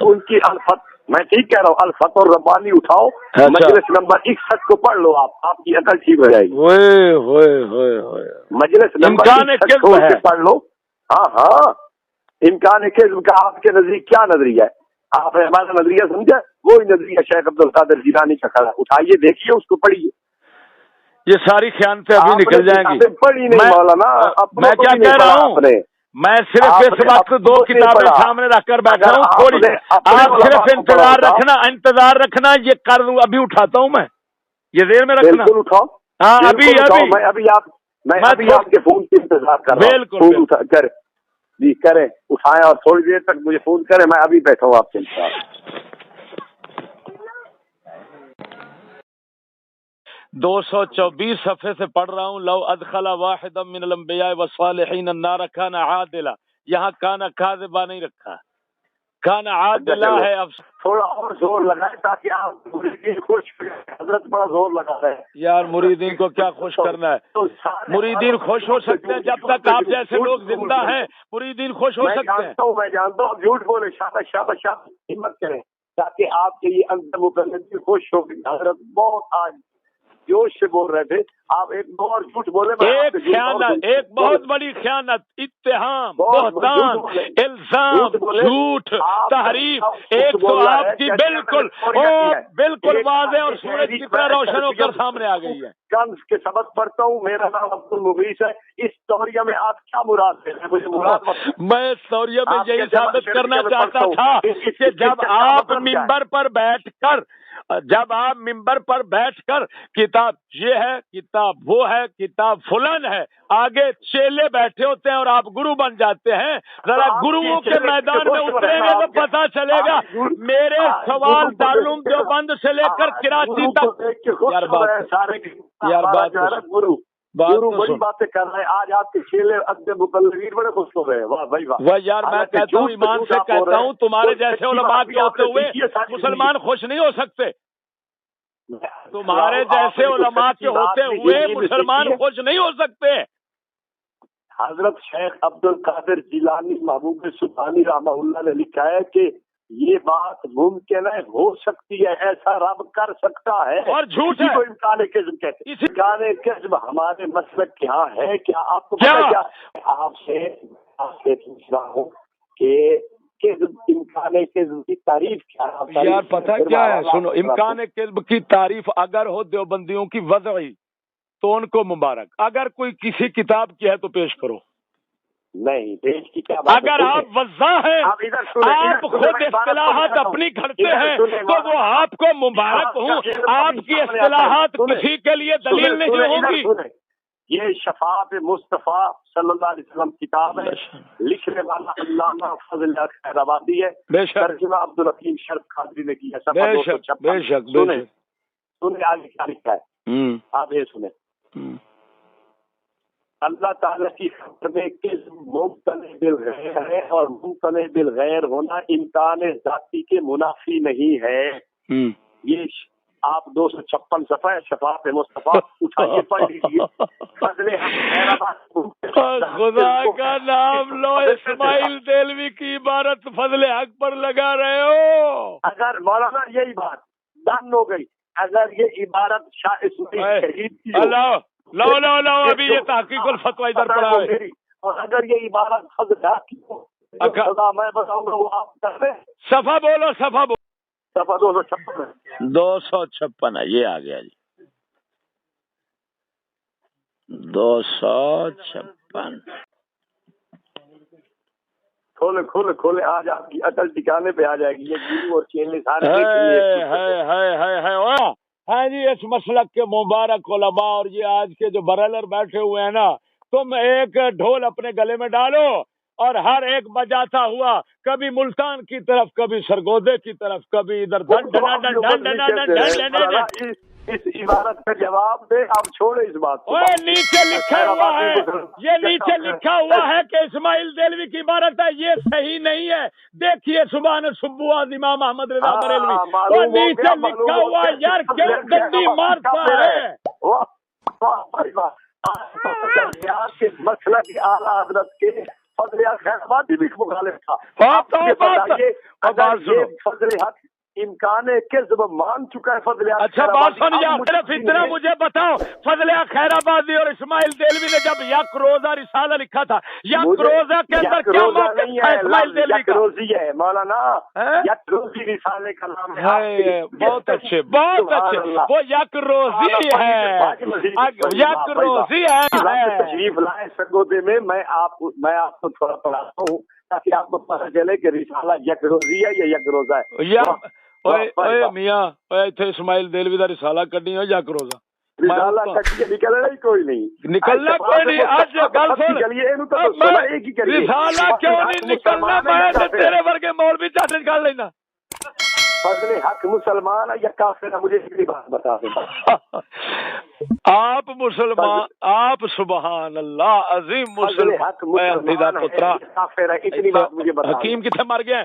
ان کی الفت، میں ٹھیک کہہ رہا ہوں، الفت اور ربانی اٹھاؤ، مجلس نمبر 61 کو پڑھ لو، آپ کی عقل ٹھیک ہو جائے گی۔ مجلس نمبر 61 کھول کے پڑھ لو۔ ہاں امکان کذب کا آپ کے نزدیک کیا نظریہ ہے؟ آپ نے ہمارا نظریہ سمجھا؟ وہی نظریہ شیخ عبد القادر جیلانی کا کھڑا، اٹھائیے دیکھیے اس کو پڑھیے، یہ ساری خیانتیں ابھی نکل جائیں گی۔ پڑھی نہیں مولانا، میں کیا کہہ رہا ہوں، میں صرف اس وقت 2 کتابیں سامنے رکھ کر بیٹھا ہوں، تھوڑی آپ صرف انتظار رکھنا، یہ کر ابھی اٹھاتا ہوں میں، یہ دیر میں رکھنا، اٹھاؤ۔ ہاں ابھی میں ابھی آپ کے فون کی انتظار کر رہا ہوں، فون کریں جی، کریں اٹھائیں اور تھوڑی دیر تک مجھے فون کریں، میں ابھی بیٹھا ہوں آپ کے انتظار۔ 224 صفحے سے پڑھ رہا ہوں، لو ادخل واحدا من الانبیاء والصالحین النار کان عادلا، یہاں کان کاذبا نہیں رکھا، کھانا عادلہ ہے. اب تھوڑا اور زور لگائے تاکہ آپ مریدین خوش ہو جائیں. حضرت بڑا زور لگا رہے ہیں. یار مریدین کو کیا خوش کرنا ہے؟ مریدین خوش ہو سکتے ہیں جب تک آپ جیسے لوگ زندہ ہیں. مریدین خوش ہو سکتے ہیں. میں جانتا ہوں جھوٹ بولے. شاباش شاباش شاباش. ہمت کریں تاکہ آپ کے یہ اندر مقدس خوش ہو. حضرت بہت آج جوش سے بول رہے تھے. آپ ایک دو اور جھوٹ بولے. ایک خیانت، ایک بہت بڑی خیانت، اتہام، بہتان، الزام، جھوٹ، تحریف، ایک تو آپ کی بالکل بالکل واضح اور سورج کی طرح روشن ہو کر سامنے آ گئی ہے. کنز کے سبق پڑھتا ہوں. میرا نام عبد المغیث ہے. اس توریہ میں آپ کیا مراد ہے؟ مجھے مراد میں اس توریہ میں یہی ثابت کرنا چاہتا تھا کہ جب آپ ممبر پر بیٹھ کر کتاب یہ ہے، کتاب وہ ہے، کتاب فلان ہے، آگے چیلے بیٹھے ہوتے ہیں اور آپ گرو بن جاتے ہیں. ذرا گروؤں کے میدان میں اتریں گے تو پتا چلے گا. میرے سوال دارالعلوم دیوبند سے لے کر کراچی تک. یار بات بڑی باتیں کر رہے ہیں. آج آپ کے چیلے ادب مبلغین بڑے خوش ہو رہے ہیں. واہ بھائی واہ. یار میں کہتا ہوں، ایمان سے کہتا ہوں، تمہارے جیسے علماء کے ہوتے ہوئے مسلمان خوش نہیں ہو سکتے. تمہارے جیسے علماء کے ہوتے ہوئے مسلمان خوش نہیں ہو سکتے. حضرت شیخ عبد القادر جیلانی محبوب سبحانی رحمہ اللہ نے لکھا ہے کہ یہ بات ممکن ہے، ہو سکتی ہے، ایسا رب کر سکتا ہے، اور جھوٹ ہے. امکان کذب کہتے ہیں. امکان کذب ہمارے مسلک کے یہاں ہے. کیا آپ کو پتہ کیا؟ آپ سے پوچھ رہا ہوں کہ امکان کذب کی تعریف کیا ہے؟ یار پتہ کیا ہے؟ سنو، امکان کذب کی تعریف اگر ہو دیوبندیوں کی وضعی تو ان کو مبارک. اگر کوئی کسی کتاب کی ہے تو پیش کرو. نہیں پیش کی کیا بات. اگر آپ وضاح ہیں، آپ خود اصطلاحات اپنی گھڑتے ہیں تو وہ آپ کو مبارک ہوں. آپ کی اصطلاحات کسی کے لیے دلیل نہیں ہوگی. یہ شفاعت مصطفیٰ صلی اللہ علیہ وسلم کتاب ہے. لکھنے والا علامہ فضل خیرآبادی ہے. ترجمہ عبدالحکیم شرف قادری نے کیا. سنیں آگے کیا لکھا ہے. آپ یہ سنیں. اللہ تعالیٰ کی خبر میں کذب ممتنع بالغیر ہے، اور ممتنع بالغیر ہونا امکان ذاتی کے منافی نہیں ہے. یہ آپ 256 صفحہ شفاعت مصطفیٰ اٹھائیے پڑھ لیجیے. خدا کا نام لو. اسماعیل دہلوی کی عبارت فضل حق پر لگا رہے ہو. اگر مولانا یہی بات ڈن ہو گئی، اگر یہ عبارت شاہ اسماعیل شہید کی لو ابھی یہ تحقیق الفتویٰ ادھر پڑا ہے. اور اگر یہ عبارت فضل حق کی ہو میں بتاؤں گا وہ آپ کر رہے ہیں. صفحہ بولو، صفحہ بولو. صفحہ 256 ہے. 256 ہے. یہ آ گیا جی 256. کھولے آج آپ کی عقل ٹھکانے پہ آ جائے گی. یہ گرو اور چیلے سارے ہاں جی. اس مسلک کے مبارک علماء اور یہ آج کے جو برالر بیٹھے ہوئے ہیں نا، تم ایک ڈھول اپنے گلے میں ڈالو اور ہر ایک بجاتا ہوا کبھی ملتان کی طرف، کبھی سرگودے کی طرف، کبھی ادھر اس عبارت کا جواب دے. آپ چھوڑے اس بات کو. نیچے لکھا ہوا ہے، یہ نیچے لکھا ہوا ہے کہ اسماعیل دہلوی کی عبارت ہے. یہ صحیح نہیں ہے. دیکھیے سبحان صبح امام احمد رضا بریلوی، وہ نیچے لکھا ہوا ہے. یار کیوں گندی مارتا ہے. مسئلہ کی اعلیٰ حضرت کے فضل خیرآبادی بھی مخالف تھا. اگر یہ فضل حق امکان کذب مان چکا ہے فضل حق. اچھا بات سنیے، صرف اتنا مجھے بتاؤ. فضل حق خیرآبادی اور اسماعیل دہلوی نے جب یک روزہ رسالہ لکھا تھا، یک روزہ کے اندر کیا موقف تھا اسماعیل دہلوی کا؟ روزی ہے مولانا. یک روزی رسالے کا نام ہے. بہت اچھے، بہت اچھے. وہ یک روزی ہے، یک روزی ہے. تشریف لائے سرگودے میں. میں آپ کو تھوڑا پڑھاتا ہوں تاکہ آپ کو پتہ چلے کہ رسالہ یک روزی ہے یا یک روزہ ہے. میاں اسماعیل دہلوی کا رسالہ کڈی ہو یک روزہ رسالہ کڈی نکلنا ہی کوئی نہیں. نکلنا کوئی نہیں. آج گل سن، رسالہ کیوں نہیں نکلنا؟ میں تیرے ورگے مولوی چٹ نکال لینا. فضل حق مسلمان ہے یا کافر ہے؟ مجھے ایک بات بتا دیں. آپ مسلمان، آپ سبحان اللہ عظیم مسلمان. کافر ہے اتنی بات مجھے بتا. حکیم کتنے مر گئے؟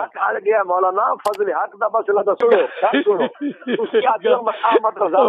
ਹੱਕ ਅੜ ਗਿਆ ਮੌਲਾਨਾ ਫਜ਼ਲ ਹੱਕ ਦਾ ਮਸਲਾ ਤਾਂ ਸੁਣੋ ਸੁਣੋ ਤੁਸੀਂ ਆਦਿਓ ਮਤ ਰਜ਼ਾ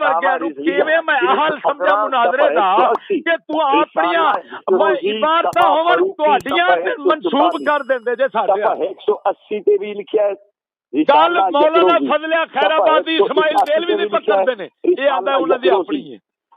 ਵਰਗਿਆਂ ਨੂੰ ਕਿਵੇਂ ਮੈਂ ਅਹਲ ਸਮਝਾਂ ਮੁਨਾਜ਼ਰੇ ਦਾ ਕਿ ਤੂੰ ਆਪਣੀਆਂ ਇਬਾਰਤਾਂ ਹੋਵਣ ਤੁਹਾਡੀਆਂ ਤੇ ਮਨਸੂਬ ਕਰ ਦਿੰਦੇ ਜੇ ਸਾਡੇ 180 ਤੇ ਵੀ ਲਿਖਿਆ ਗੱਲ ਮੌਲਾਨਾ ਫਜ਼ਲਿਆ ਖੈਰਾਬਾਦੀ ਇਸਮਾਈਲ ਦੇਲਵੀ ਦੀ ਪਕੜਦੇ ਨੇ ਇਹ ਆਂਦਾ ਉਹਨਾਂ ਦੀ ਆਪਣੀ ਹੈ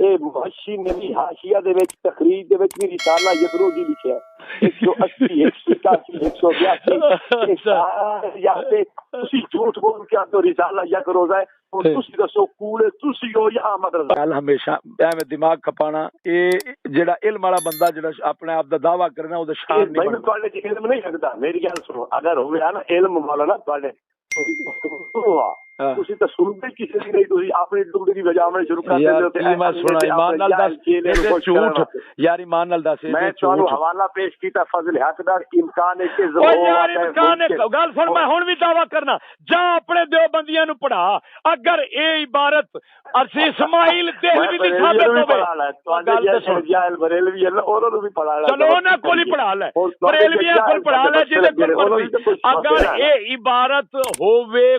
ਇਹ ਮੁਹਸ਼ੀ ਨਵੀ ਹਾਸ਼ੀਆ ਦੇ ਵਿੱਚ ਤਖਰੀਜ ਦੇ ਵਿੱਚ ਵੀ ਰਿਸਾਲਾ ਯਸਰੂਜੀ ਲਿਖਿਆ 180 182 ਯਾਤੇ ਤੁਸੀਂ ਝੂਠ ਬੋਲ ਕੇ ਆਂਦੇ ਰਿਸਾਲਾ ਯਕ ਰੋਜ਼ਾ ਹੈ ਤੁਸੀਂ ਦੱਸੋ ਕੂੜੇ ਤੁਸੀਂ ਹੋ ਜਾਂ ਮਤਲਬ ਗੱਲ ਹਮੇਸ਼ਾ ਐਵੇਂ ਦਿਮਾਗ ਖਪਾਣਾ ਇਹ ਜਿਹੜਾ ਇਲਮ ਵਾਲਾ ਬੰਦਾ ਜਿਹੜਾ ਆਪਣੇ ਆਪ ਦਾ ਦਾਵਾ ਕਰਨਾ ਉਹਦਾ ਸ਼ਾਨ ਨਹੀਂ ਮੈਨੂੰ ਤੁਹਾਡੇ ਚ ਇਲਮ ਨਹੀਂ ਲੱਗਦਾ ਮੇਰੀ ਗੱਲ ਸੁਣੋ ਅਗਰ ਹੋਵੇ ਨਾ ਇਲਮ ਮੌਲਾਨਾ ਤੁਹਾਡੇ ਤੁਸੀਂ ਤਾਂ ਸੁਣਦੇ ਕਿਸੇ ਦੀ ਨਹੀਂ ਤੁਸੀਂ ਆਪਣੀ ਡੁਗੜੀ ਦੀ ਵਜਾਵਣੇ ਸ਼ੁਰੂ ਕਰ ਦਿੰਦੇ ਹੋ ਤੇ ਮੈਂ ਸੁਣਾ ਇਮਾਨ ਨਾਲ ਦੱਸ ਇਹ ਝੂਠ ਯਾਰ ਇਮਾਨ ਨਾਲ ਦੱਸ ਮੈਂ ਤੁਹਾਨੂੰ ਹਵਾਲਾ ਪੇਸ਼ ਕੀਤਾ ਫਜ਼ਲ ਹੱਕ ਦਾ ਇਮਕਾਨ ਹੈ ਕਿ ਜ਼ਰੂਰ ਯਾਰ ਇਮਕਾਨ ਹੈ ਗੱਲ ਸੁਣ ਮੈਂ ਹੁਣ ਵੀ ਦਾਵਾ ਕਰਨਾ ਜਾਂ ਆਪਣੇ ਦਿਓਬੰਦੀਆਂ ਨੂੰ ਪੜਾ ਅਗਰ ਇਹ ਇਬਾਰਤ ਅਰਸੀ ਇਸਮਾਈਲ ਦੇਹਲਵੀ ਦੀ ਸਾਬਤ ਹੋਵੇ ਗੱਲ ਤੇ ਸੁਣ ਜਾਇਲ ਬਰੇਲਵੀ ਉਹਨਾਂ ਨੂੰ ਵੀ ਪੜਾ ਲੈ ਚਲੋ ਉਹਨਾਂ ਕੋਲ ਹੀ ਪੜਾ ਲੈ ਬਰੇਲਵੀਆਂ ਕੋਲ ਪੜਾ ਲੈ ਜਿਹਦੇ ਕੋਲ ਅਗਰ ਇਹ ਇਬਾਰਤ ਹੋਵੇ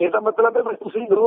ਇਹਦਾ ਮਤਲਬ ਹੈ ਤੁਸੀਂ ਨੂੰ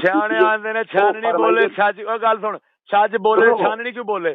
ਛਾਣੇ ਆਂਦੇ ਨੇ ਛਾਨਣੀ ਬੋਲੇ ਸੱਚ ਉਹ ਗੱਲ ਸੁਣ ਸੱਚ ਬੋਲੇ ਛਾਨਣੀ ਕਿਉਂ ਬੋਲੇ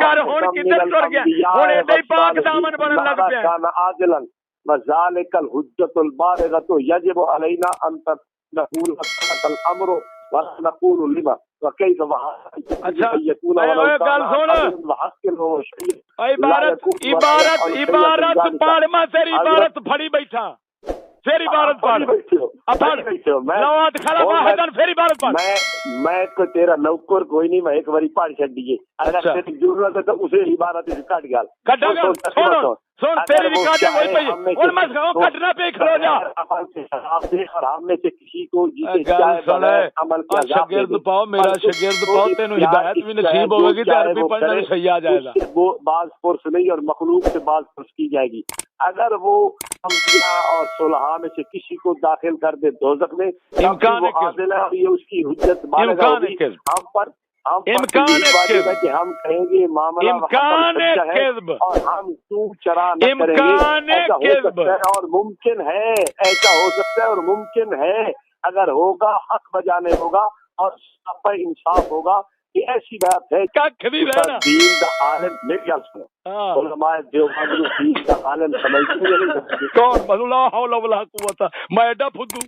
ਕਰ ਹੁਣ ਕਿੱਧਰ ਤੁਰ ਗਿਆ ਹੁਣ ਏਦਾਂ ਹੀ ਪਾਕ ਦਾਮਨ ਬਣਨ ਲੱਗ ਪਿਆ ਆਜਲਨ وذلك الحجة البالغة يجب علينا أن نقول الأمر ونقول لما وكيف يكون قال سن عبارت پاڑ میں تیری عبارت پھڑی بیٹھا پھر عبارت پڑھ لوات کھلا واحدن پھر عبارت پڑھ. میں کوئی تیرا نوکر کوئی نہیں, میں ایک باری پڑھ چھڈیے, اگر تیری ضرورت ہے تو اسے عبارت کٹ گل سن تیری ریکارڈنگ ہوئی پئی اور میں کٹنا پہ کھلو جا. اور ہم میں سے کسی کو شاگرد پاؤ, میرا شاگرد پاؤ, تینوں ہدایت بھی نصیب ہوگی تو عربی پڑھنا بھی صحیح آ جائے گا. وہ بعض پرس نہیں اور مخلوق سے بعض پرس کی جائے گی. اگر وہ انبیاء اور صلحاء میں سے کسی کو داخل کر دے دوزخ میں, امکان ہے یہ اس کی حجت بالغ ہوگی ہم پر. امکان ہے کہ ہم کہیں گے معاملہ امکان ہے اور ہم تو چرا نہ کریں گے. ایسا ہو سکتا ہے اور ممکن ہے, ایسا ہو سکتا ہے اور ممکن ہے. اگر ہوگا حق بجانے ہوگا اور انصاف ہوگا. یہ ایسی بات ہے دین دا عالم. میری گل سنو, علماء دیوبند دین دا عالم سمجھتے ہیں کون لا حول ولا قوت, میں ایڈا فدو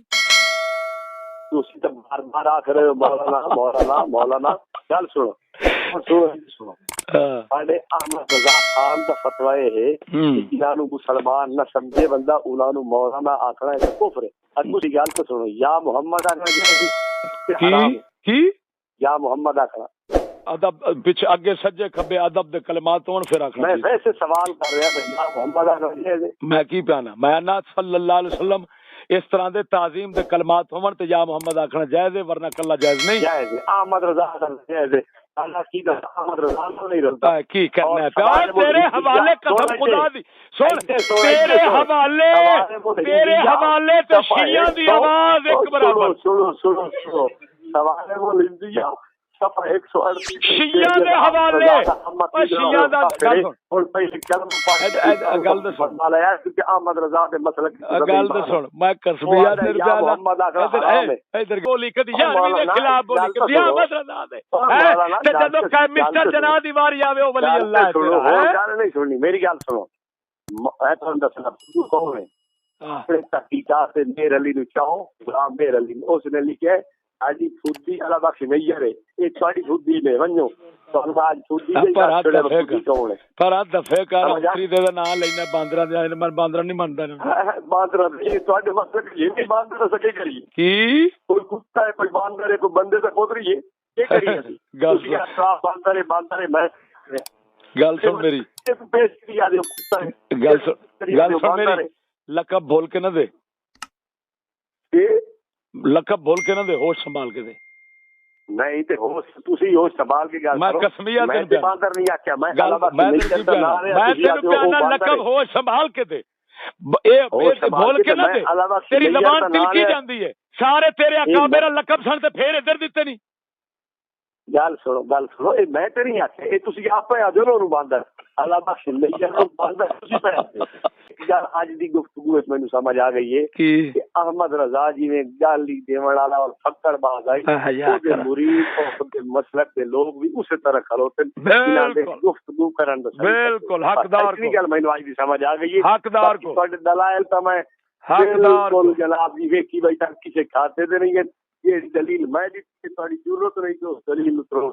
تسی تو بار بار آکھ رہے ہو مولانا مولانا مولانا. گل سنو سنو ساڈے احمد رضا خان دا فتوی ہے جنہاں نو مسلمان نہ سمجھے بندہ انہاں نو مولانا آکھنا ہے کفر ہے. اگوں دی گل تو سنو, یا محمد آکھنا کی یا محمد آکھنا ادب پیچھے اگے سجے کھبے ادب دے کلمات ہون پھر آکھنا. میں ویسے سوال کر رہا ہوں یا محمد آکھنا میں کی پیانا میں نا صلی اللہ علیہ وسلم اس طرح دے تعظیم دے کلمات ہون تے یا محمد آکھنا جائز ہے, ورنہ کلا جائز نہیں. جائز ہے. احمد رضا جائز ہے. اللہ کی دا احمد رضا نہیں رہتا کی کرنا ہے پیار تیرے حوالے قسم خدا دی. سن تیرے حوالے تے شیعہ دی آواز ایک برابر. سنو سوال وہ لندیا صفحہ 138 شیعہ دے حوالے شیعہ دا اور پہلے کلمہ پاک گل دے سن مالا کہ احمد رضا دے مسلک گل دے سن. میں قصبیہ دے ادھر بولی کدی یارویں دے خلاف بولی کدی احمد رضا دے تے جدوں کہ مسٹر جناح دی واری آوے او ولی اللہ ہے. گل نہیں سننی, میری گل سنو. میں تھانوں دسنا کون ہے اپنے تحقیقات سے میر علی نو چاہو غلام میر علی اس نے لکھا ہے آجی فودی اللہ بخش میئر ہے یہ تھوڑی فودی میں ونجو تو آج فودی پر ہاتھ دفے کر اکری دے نام لینا باندرا دے من باندرا نہیں منتا باندرا یہ تھوڑے مسئلے یہ نہیں باندر سکے کریے کی کوئی کتا ہے کوئی باندر ہے کوئی بندے سے کھود رہی ہے یہ کریے باندر ہے میں گل سن میری گل سن میری لقب بول کے نہ دے لقب بول کے نہ دے ہوش سنبھال کے دے. نہیں تے ہوش تسی ہوش سنبھال کے گل میں قسمیہ میں باندر نہیں آکھیا میں تینوں پیانا لقب ہوش سنبھال کے دے اے بول کے نہ دے تیری زبان تلکی جاندی ہے سارے تیرے اکابر لقب سن تے پھر ادھر دتے نہیں. گل سنو میں تے نہیں آکھیا اے تسی آپ پہ آدھو نو باندر اللہ بخش نہیں باندر تسی پہ یار اج دی گفتگو اس میں سمجھ آ گئی ہے کہ احمد رضا جی نے گالی دیون والا اور پھکڑ باز آئی دے مرید اور دے مسلک دے لوگ بھی اسی طرح کھلوتے گفتگو کرن دے بالکل حقدار کو گل میں اج دی سمجھ آ گئی ہے حقدار کو تواڈے دلائل تا میں حقدار کو جناب جی ویکھی بھائی تک کسے کھاتے دے نہیں ہے یہ دلیل میں دی تواڈی ضرورت نہیں تو دلیل ترو